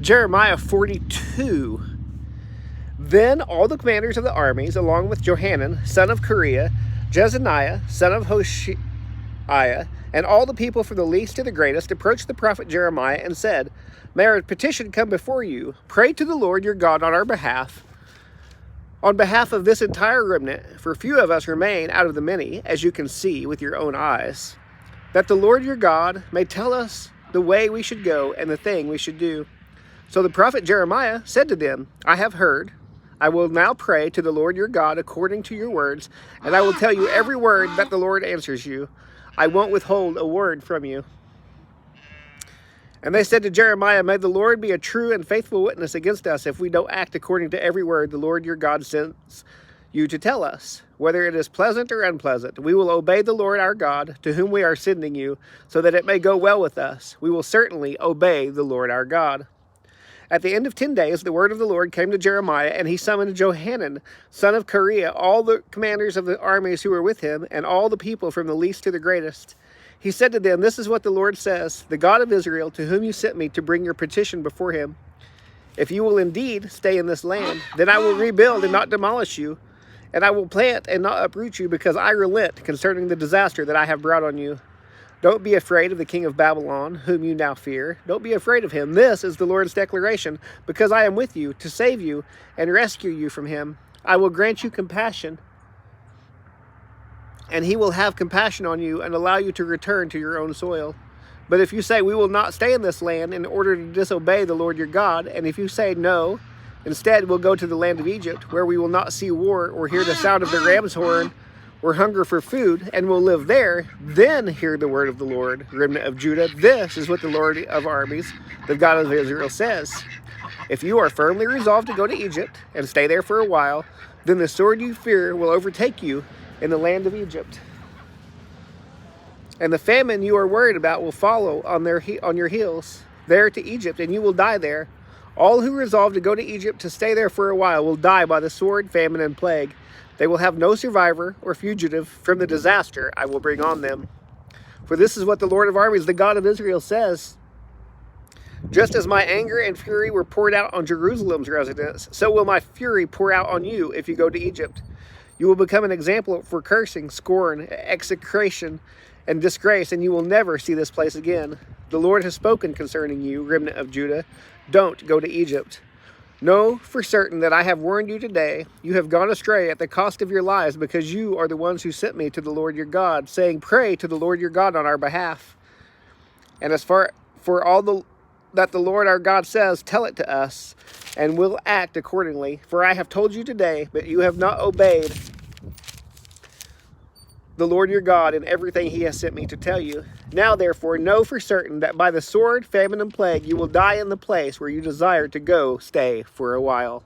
Jeremiah 42. Then all the commanders of the armies, along with Johanan, son of Kareah, Jezaniah, son of Hoshaiah, and all the people from the least to the greatest, approached the prophet Jeremiah and said, "May our petition come before you. Pray to the Lord your God on our behalf, on behalf of this entire remnant, for few of us remain out of the many, as you can see with your own eyes, that the Lord your God may tell us the way we should go and the thing we should do." So the prophet Jeremiah said to them, "I have heard. I will now pray to the Lord your God according to your words, and I will tell you every word that the Lord answers you. I won't withhold a word from you." And they said to Jeremiah, "May the Lord be a true and faithful witness against us if we don't act according to every word the Lord your God sends you to tell us, whether it is pleasant or unpleasant. We will obey the Lord our God, to whom we are sending you, so that it may go well with us. We will certainly obey the Lord our God." At the end of 10 days, the word of the Lord came to Jeremiah, and he summoned Johanan, son of Kareah, all the commanders of the armies who were with him, and all the people from the least to the greatest. He said to them, "This is what the Lord says, the God of Israel, to whom you sent me to bring your petition before him. If you will indeed stay in this land, then I will rebuild and not demolish you, and I will plant and not uproot you, because I relent concerning the disaster that I have brought on you. Don't be afraid of the king of Babylon, whom you now fear. Don't be afraid of him. This is the Lord's declaration, because I am with you to save you and rescue you from him. I will grant you compassion, and he will have compassion on you and allow you to return to your own soil. But if you say, 'We will not stay in this land,' in order to disobey the Lord your God, and if you say, 'No, instead we'll go to the land of Egypt, where we will not see war or hear the sound of the ram's horn or hunger for food, and will live there,' then hear the word of the Lord, remnant of Judah. This is what the Lord of armies, the God of Israel, says. If you are firmly resolved to go to Egypt and stay there for a while, then the sword you fear will overtake you in the land of Egypt, and the famine you are worried about will follow on your heels there to Egypt, and you will die there. All who resolve to go to Egypt to stay there for a while will die by the sword, famine, and plague. They will have no survivor or fugitive from the disaster I will bring on them. For this is what the Lord of armies, the God of Israel, says. Just as my anger and fury were poured out on Jerusalem's residents, so will my fury pour out on you if you go to Egypt. You will become an example for cursing, scorn, execration, and disgrace, and you will never see this place again. The Lord has spoken concerning you, remnant of Judah. Don't go to Egypt. Know for certain that I have warned you today. You have gone astray at the cost of your lives, because you are the ones who sent me to the Lord your God, saying, 'Pray to the Lord your God on our behalf.' And as for all that the Lord our God says, tell it to us, and we'll act accordingly. For I have told you today, but you have not obeyed the Lord your God in everything he has sent me to tell you. Now therefore know for certain that by the sword, famine, and plague you will die in the place where you desire to go stay for a while."